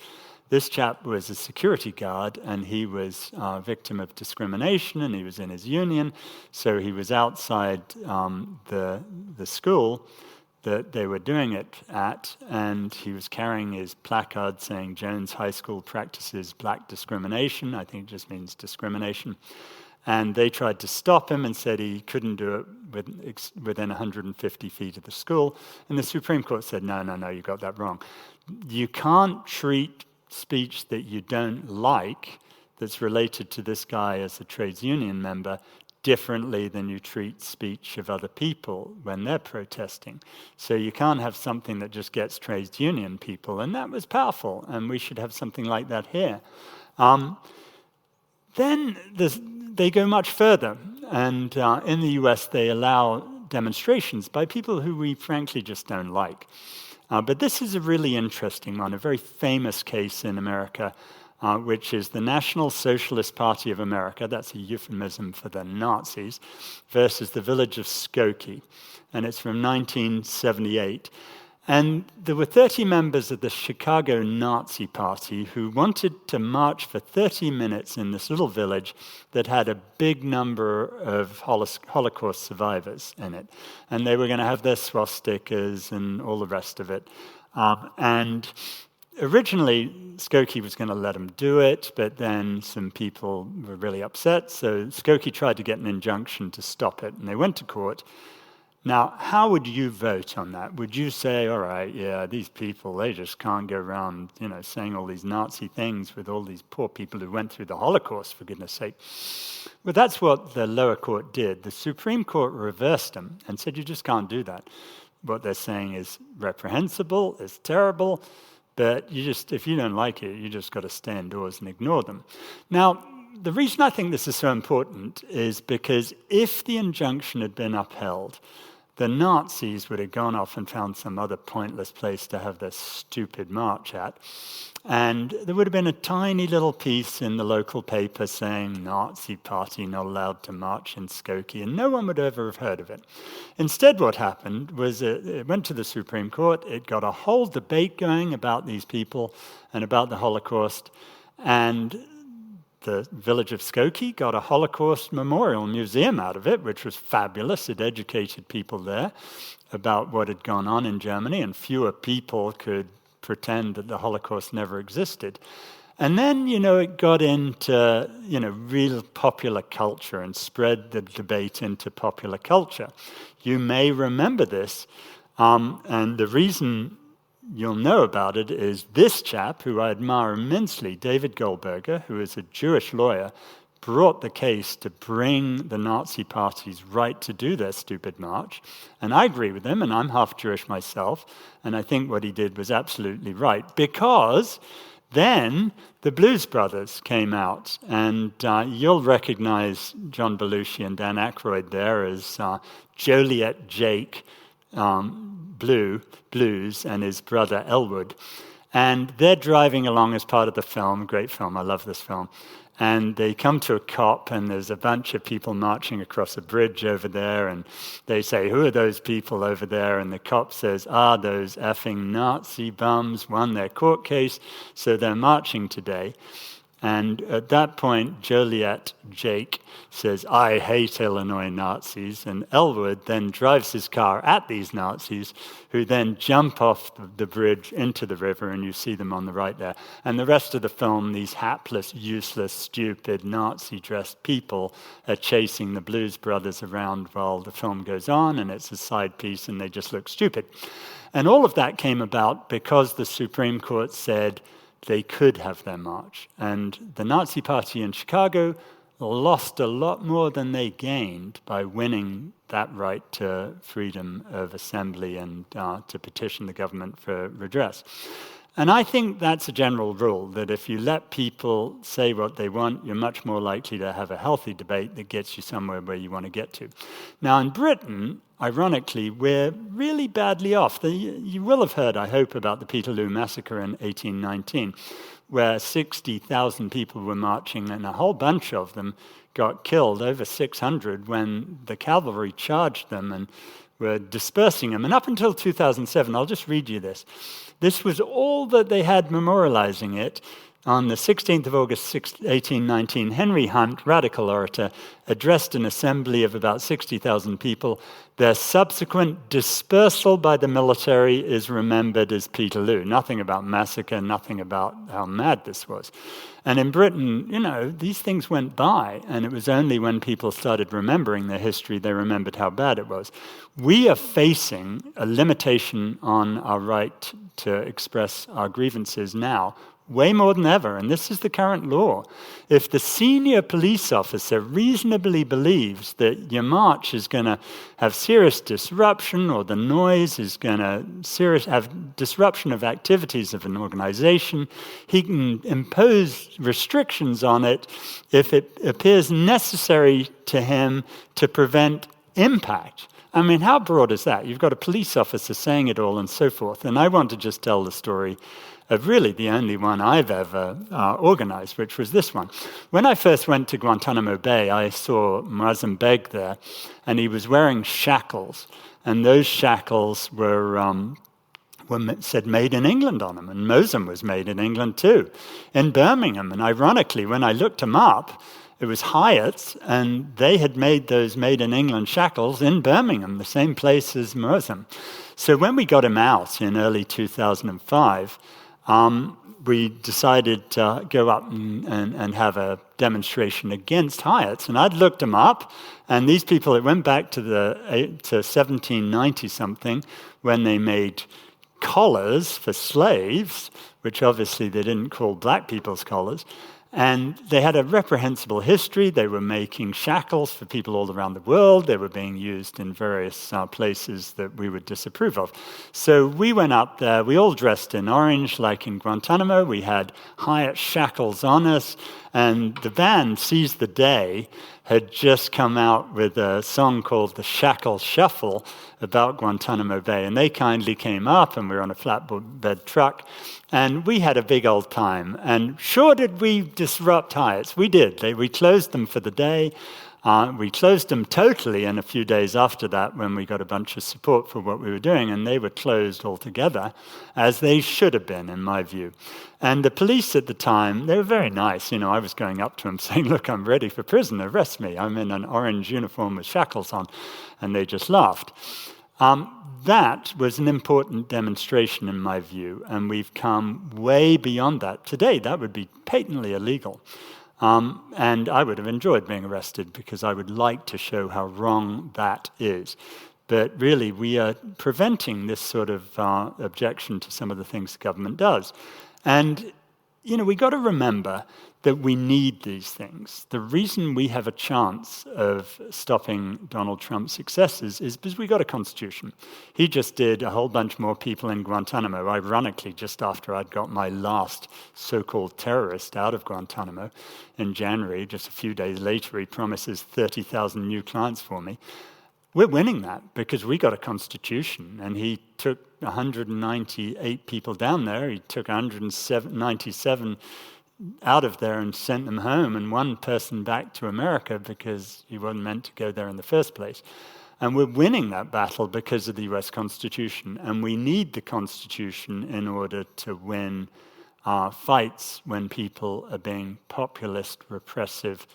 [SPEAKER 2] This chap was a security guard, and he was a victim of discrimination, and he was in his union, so he was outside the school that they were doing it at, and he was carrying his placard saying Jones High School practices black discrimination. I think it just means discrimination. And they tried to stop him and said he couldn't do it within 150 feet of the school. And the Supreme Court said, no, you got that wrong. You can't treat speech that you don't like that's related to this guy as a trades union member differently than you treat speech of other people when they're protesting. So you can't have something that just gets trades union people, and that was powerful, and we should have something like that here. Then they go much further, and in the US they allow demonstrations by people who we frankly just don't like. But this is a really interesting one, a very famous case in America, which is the National Socialist Party of America, that's a euphemism for the Nazis, versus the village of Skokie. And it's from 1978. And there were 30 members of the Chicago Nazi Party who wanted to march for 30 minutes in this little village that had a big number of Holocaust survivors in it. And they were going to have their swastikas and all the rest of it. And originally, Skokie was going to let them do it, but then some people were really upset, so Skokie tried to get an injunction to stop it, and they went to court. Now, how would you vote on that? Would you say, all right, yeah, these people, they just can't go around, saying all these Nazi things with all these poor people who went through the Holocaust, for goodness sake? Well, that's what the lower court did. The Supreme Court reversed them and said, you just can't do that. What they're saying is reprehensible, it's terrible, but if you don't like it, you just got to stay indoors and ignore them. Now, the reason I think this is so important is because if the injunction had been upheld, the Nazis would have gone off and found some other pointless place to have their stupid march at. And there would have been a tiny little piece in the local paper saying Nazi party not allowed to march in Skokie, and no one would ever have heard of it. Instead, what happened was it went to the Supreme Court, it got a whole debate going about these people and about the Holocaust, and the village of Skokie got a Holocaust Memorial Museum out of it, which was fabulous. It educated people there about what had gone on in Germany, and fewer people could pretend that the Holocaust never existed. And then, it got into, real popular culture and spread the debate into popular culture. You may remember this, and the reason you'll know about it is this chap, who I admire immensely, David Goldberger, who is a Jewish lawyer, brought the case to bring the Nazi party's right to do their stupid march. And I agree with him, and I'm half Jewish myself, and I think what he did was absolutely right, because then the Blues Brothers came out, and you'll recognize John Belushi and Dan Aykroyd there as Joliet Jake Blues and his brother Elwood. And they're driving along as part of the film, great film, I love this film. And they come to a cop, and there's a bunch of people marching across a bridge over there, and they say, who are those people over there? And the cop says, those effing Nazi bums won their court case, so they're marching today. And at that point, Joliet Jake says, I hate Illinois Nazis. And Elwood then drives his car at these Nazis, who then jump off the bridge into the river, and you see them on the right there. And the rest of the film, these hapless, useless, stupid, Nazi-dressed people are chasing the Blues Brothers around while the film goes on, and it's a side piece, and they just look stupid. And all of that came about because the Supreme Court said they could have their march. And the Nazi Party in Chicago lost a lot more than they gained by winning that right to freedom of assembly and to petition the government for redress. And I think that's a general rule, that if you let people say what they want, you're much more likely to have a healthy debate that gets you somewhere where you want to get to. Now, in Britain, ironically, we're really badly off. You will have heard, I hope, about the Peterloo Massacre in 1819, where 60,000 people were marching, and a whole bunch of them got killed, over 600, when the cavalry charged them and were dispersing them. And up until 2007, I'll just read you this. This was all that they had memorializing it. On the 16th of August, 1819, Henry Hunt, radical orator, addressed an assembly of about 60,000 people. Their subsequent dispersal by the military is remembered as Peterloo. Nothing about massacre, nothing about how mad this was. And in Britain, these things went by, and it was only when people started remembering their history they remembered how bad it was. We are facing a limitation on our right to express our grievances now, way more than ever, and this is the current law. If the senior police officer reasonably believes that your march is going to have serious disruption, or the noise is going to have disruption of activities of an organization, he can impose restrictions on it if it appears necessary to him to prevent impact. I mean, how broad is that? You've got a police officer saying it all and so forth. And I want to just tell the story of really the only one I've ever organized, which was this one. When I first went to Guantanamo Bay, I saw Muazzam Beg there, and he was wearing shackles. And those shackles were said made in England on them. And Mosul was made in England too, in Birmingham. And ironically, when I looked them up, it was Hyatt's, and they had made those made in England shackles in Birmingham, the same place as Muazzam. So when we got him out in early 2005, we decided to go up and have a demonstration against Hyatt's. And I'd looked them up, and these people, it went back to 1790-something, when they made collars for slaves, which obviously they didn't call black people's collars. And they had a reprehensible history. They were making shackles for people all around the world. They were being used in various places that we would disapprove of. So we went up there. We all dressed in orange, like in Guantanamo. We had Hyatt shackles on us. And the band, Seize the Day, had just come out with a song called The Shackle Shuffle about Guantanamo Bay. And they kindly came up, and we were on a flatbed truck. And we had a big old time. And sure did we disrupt Hyatt's. We did. We closed them for the day. We closed them totally in a few days after that, when we got a bunch of support for what we were doing, and they were closed altogether, as they should have been, in my view. And the police at the time, they were very nice. I was going up to them saying, look, I'm ready for prison, arrest me. I'm in an orange uniform with shackles on. And they just laughed. That was an important demonstration, in my view, and we've come way beyond that. Today, that would be patently illegal. And I would have enjoyed being arrested, because I would like to show how wrong that is. But really, we are preventing this sort of objection to some of the things the government does. And, we got to remember that we need these things. The reason we have a chance of stopping Donald Trump's successes is because we got a constitution. He just did a whole bunch more people in Guantanamo, ironically, just after I'd got my last so-called terrorist out of Guantanamo in January. Just a few days later, he promises 30,000 new clients for me. We're winning that because we got a constitution, and he took 198 people down there. He took 197 out of there and sent them home, and one person back to America because he wasn't meant to go there in the first place. And we're winning that battle because of the US Constitution, and we need the Constitution in order to win fights when people are being populist, repressive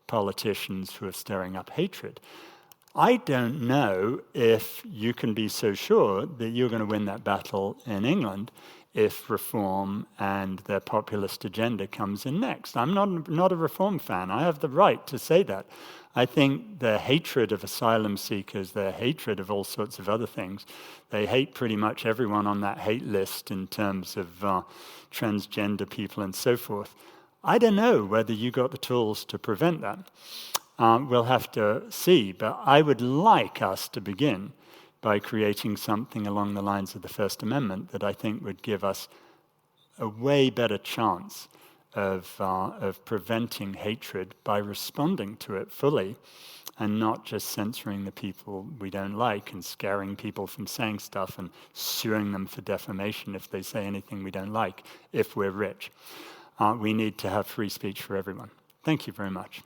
[SPEAKER 2] politicians who are stirring up hatred. I don't know if you can be so sure that you're going to win that battle in England if reform and their populist agenda comes in next. I'm not a reform fan. I have the right to say that. I think their hatred of asylum seekers, their hatred of all sorts of other things, they hate pretty much everyone on that hate list in terms of transgender people and so forth. I don't know whether you got the tools to prevent that. We'll have to see, but I would like us to begin by creating something along the lines of the First Amendment that I think would give us a way better chance of preventing hatred by responding to it fully, and not just censoring the people we don't like and scaring people from saying stuff and suing them for defamation if they say anything we don't like, if we're rich. We need to have free speech for everyone. Thank you very much.